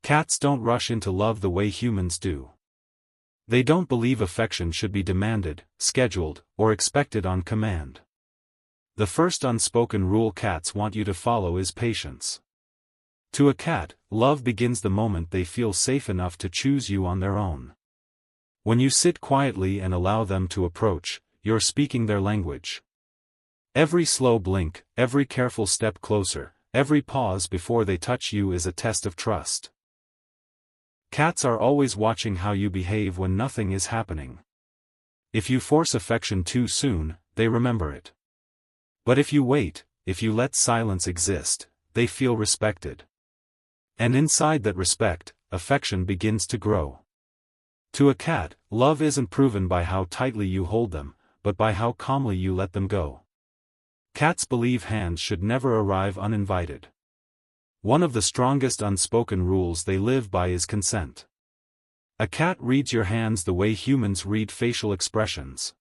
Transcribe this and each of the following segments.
Cats don't rush into love the way humans do. They don't believe affection should be demanded, scheduled, or expected on command. The first unspoken rule cats want you to follow is patience. To a cat, love begins the moment they feel safe enough to choose you on their own. When you sit quietly and allow them to approach, you're speaking their language. Every slow blink, every careful step closer, every pause before they touch you is a test of trust. Cats are always watching how you behave when nothing is happening. If you force affection too soon, they remember it. But if you wait, if you let silence exist, they feel respected. And inside that respect, affection begins to grow. To a cat, love isn't proven by how tightly you hold them, but by how calmly you let them go. Cats believe hands should never arrive uninvited. One of the strongest unspoken rules they live by is consent. A cat reads your hands the way humans read facial expressions.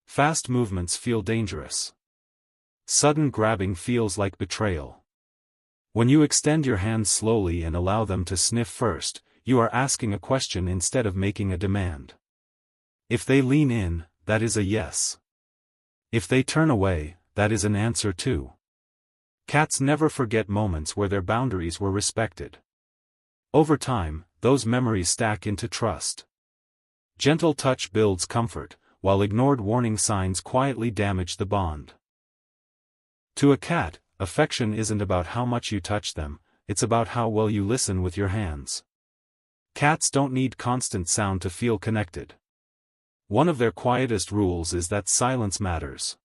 Fast movements feel dangerous. Sudden grabbing feels like betrayal. When you extend your hands slowly and allow them to sniff first, you are asking a question instead of making a demand. If they lean in, that is a yes. If they turn away, that is an answer too. Cats never forget moments where their boundaries were respected. Over time, those memories stack into trust. Gentle touch builds comfort, while ignored warning signs quietly damage the bond. To a cat, affection isn't about how much you touch them, it's about how well you listen with your hands. Cats don't need constant sound to feel connected. One of their quietest rules is that silence matters.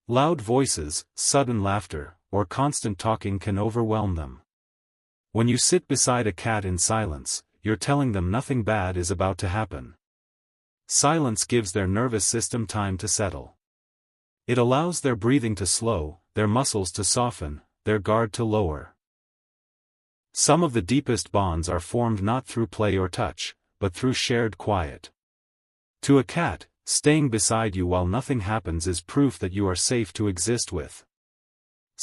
Loud voices, sudden laughter, or constant talking can overwhelm them. When you sit beside a cat in silence, you're telling them nothing bad is about to happen. Silence gives their nervous system time to settle. It allows their breathing to slow, their muscles to soften, their guard to lower. Some of the deepest bonds are formed not through play or touch, but through shared quiet. To a cat, staying beside you while nothing happens is proof that you are safe to exist with.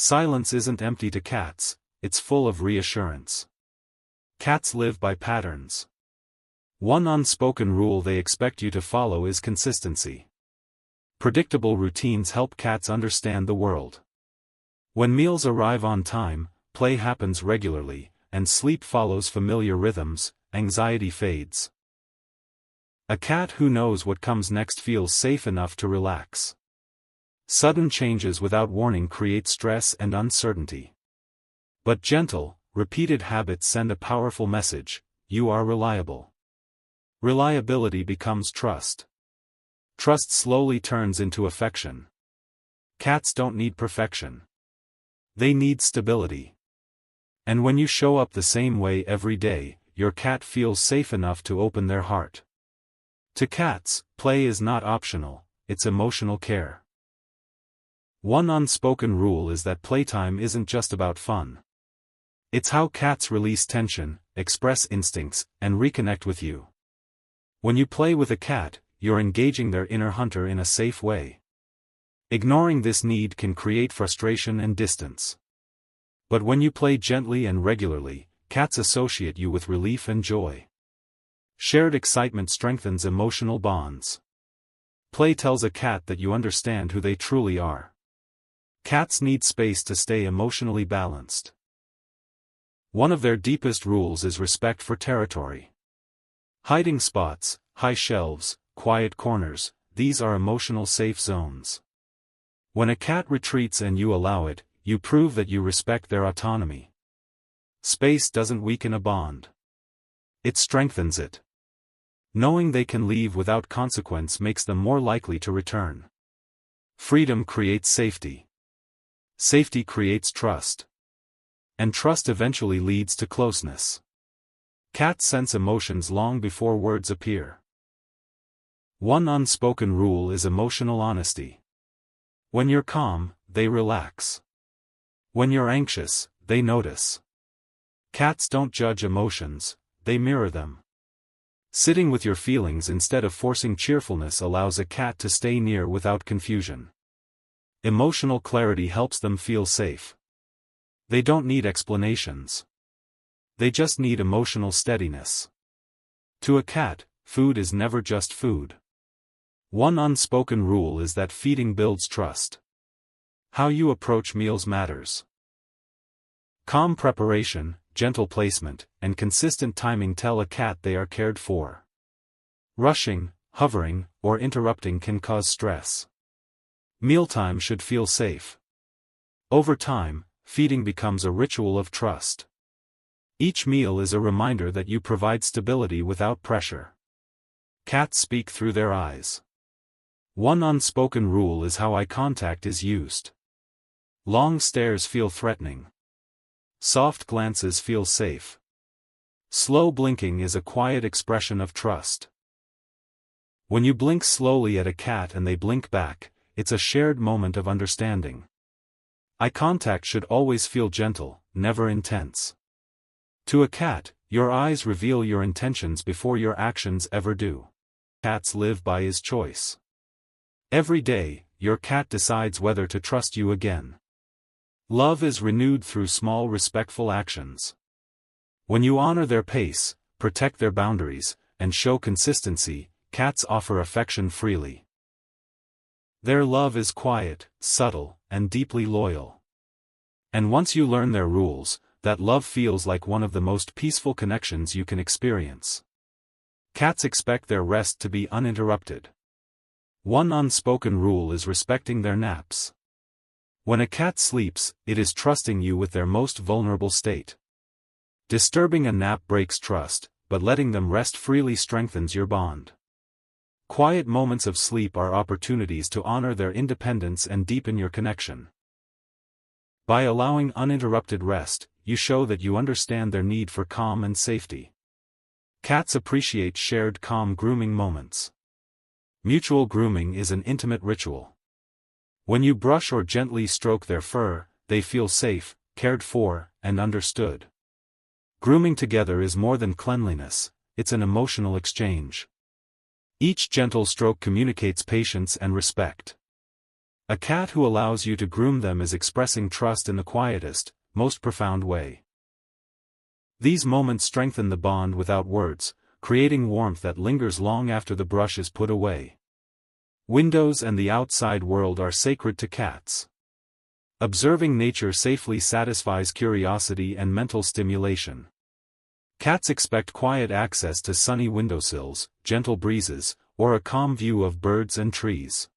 Silence isn't empty to cats, it's full of reassurance. Cats live by patterns. One unspoken rule they expect you to follow is consistency. Predictable routines help cats understand the world. When meals arrive on time, play happens regularly, and sleep follows familiar rhythms, anxiety fades. A cat who knows what comes next feels safe enough to relax. Sudden changes without warning create stress and uncertainty. But gentle, repeated habits send a powerful message: you are reliable. Reliability becomes trust. Trust slowly turns into affection. Cats don't need perfection. They need stability. And when you show up the same way every day, your cat feels safe enough to open their heart. To cats, play is not optional, it's emotional care. One unspoken rule is that playtime isn't just about fun. It's how cats release tension, express instincts, and reconnect with you. When you play with a cat, you're engaging their inner hunter in a safe way. Ignoring this need can create frustration and distance. But when you play gently and regularly, cats associate you with relief and joy. Shared excitement strengthens emotional bonds. Play tells a cat that you understand who they truly are. Cats need space to stay emotionally balanced. One of their deepest rules is respect for territory. Hiding spots, high shelves, quiet corners, these are emotional safe zones. When a cat retreats and you allow it, you prove that you respect their autonomy. Space doesn't weaken a bond. It strengthens it. Knowing they can leave without consequence makes them more likely to return. Freedom creates safety. Safety creates trust. And trust eventually leads to closeness. Cats sense emotions long before words appear. One unspoken rule is emotional honesty. When you're calm, they relax. When you're anxious, they notice. Cats don't judge emotions, they mirror them. Sitting with your feelings instead of forcing cheerfulness allows a cat to stay near without confusion. Emotional clarity helps them feel safe. They don't need explanations. They just need emotional steadiness. To a cat, food is never just food. One unspoken rule is that feeding builds trust. How you approach meals matters. Calm preparation, gentle placement, and consistent timing tell a cat they are cared for. Rushing, hovering, or interrupting can cause stress. Mealtime should feel safe. Over time, feeding becomes a ritual of trust. Each meal is a reminder that you provide stability without pressure. Cats speak through their eyes. One unspoken rule is how eye contact is used. Long stares feel threatening. Soft glances feel safe. Slow blinking is a quiet expression of trust. When you blink slowly at a cat and they blink back, it's a shared moment of understanding. Eye contact should always feel gentle, never intense. To a cat, your eyes reveal your intentions before your actions ever do. Cats live by his choice. Every day, your cat decides whether to trust you again. Love is renewed through small respectful actions. When you honor their pace, protect their boundaries, and show consistency, cats offer affection freely. Their love is quiet, subtle, and deeply loyal. And once you learn their rules, that love feels like one of the most peaceful connections you can experience. Cats expect their rest to be uninterrupted. One unspoken rule is respecting their naps. When a cat sleeps, it is trusting you with their most vulnerable state. Disturbing a nap breaks trust, but letting them rest freely strengthens your bond. Quiet moments of sleep are opportunities to honor their independence and deepen your connection. By allowing uninterrupted rest, you show that you understand their need for calm and safety. Cats appreciate shared calm grooming moments. Mutual grooming is an intimate ritual. When you brush or gently stroke their fur, they feel safe, cared for, and understood. Grooming together is more than cleanliness, it's an emotional exchange. Each gentle stroke communicates patience and respect. A cat who allows you to groom them is expressing trust in the quietest, most profound way. These moments strengthen the bond without words, creating warmth that lingers long after the brush is put away. Windows and the outside world are sacred to cats. Observing nature safely satisfies curiosity and mental stimulation. Cats expect quiet access to sunny windowsills, gentle breezes, or a calm view of birds and trees.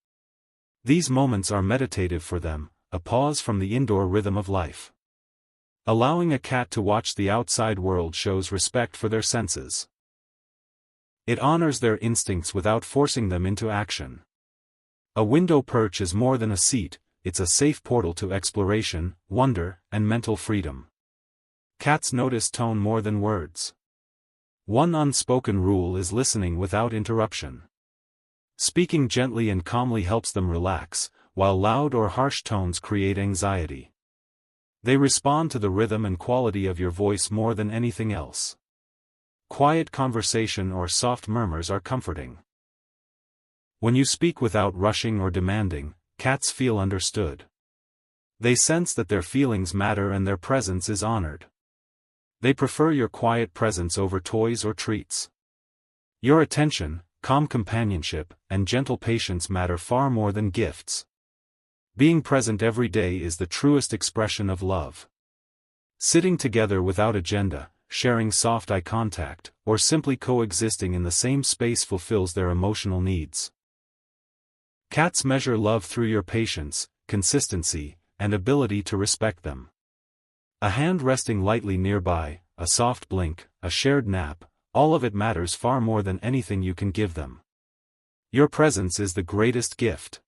These moments are meditative for them, a pause from the indoor rhythm of life. Allowing a cat to watch the outside world shows respect for their senses. It honors their instincts without forcing them into action. A window perch is more than a seat, it's a safe portal to exploration, wonder, and mental freedom. Cats notice tone more than words. One unspoken rule is listening without interruption. Speaking gently and calmly helps them relax, while loud or harsh tones create anxiety. They respond to the rhythm and quality of your voice more than anything else. Quiet conversation or soft murmurs are comforting. When you speak without rushing or demanding, cats feel understood. They sense that their feelings matter and their presence is honored. They prefer your quiet presence over toys or treats. Your attention, calm companionship, and gentle patience matter far more than gifts. Being present every day is the truest expression of love. Sitting together without agenda, sharing soft eye contact, or simply coexisting in the same space fulfills their emotional needs. Cats measure love through your patience, consistency, and ability to respect them. A hand resting lightly nearby, a soft blink, a shared nap, all of it matters far more than anything you can give them. Your presence is the greatest gift.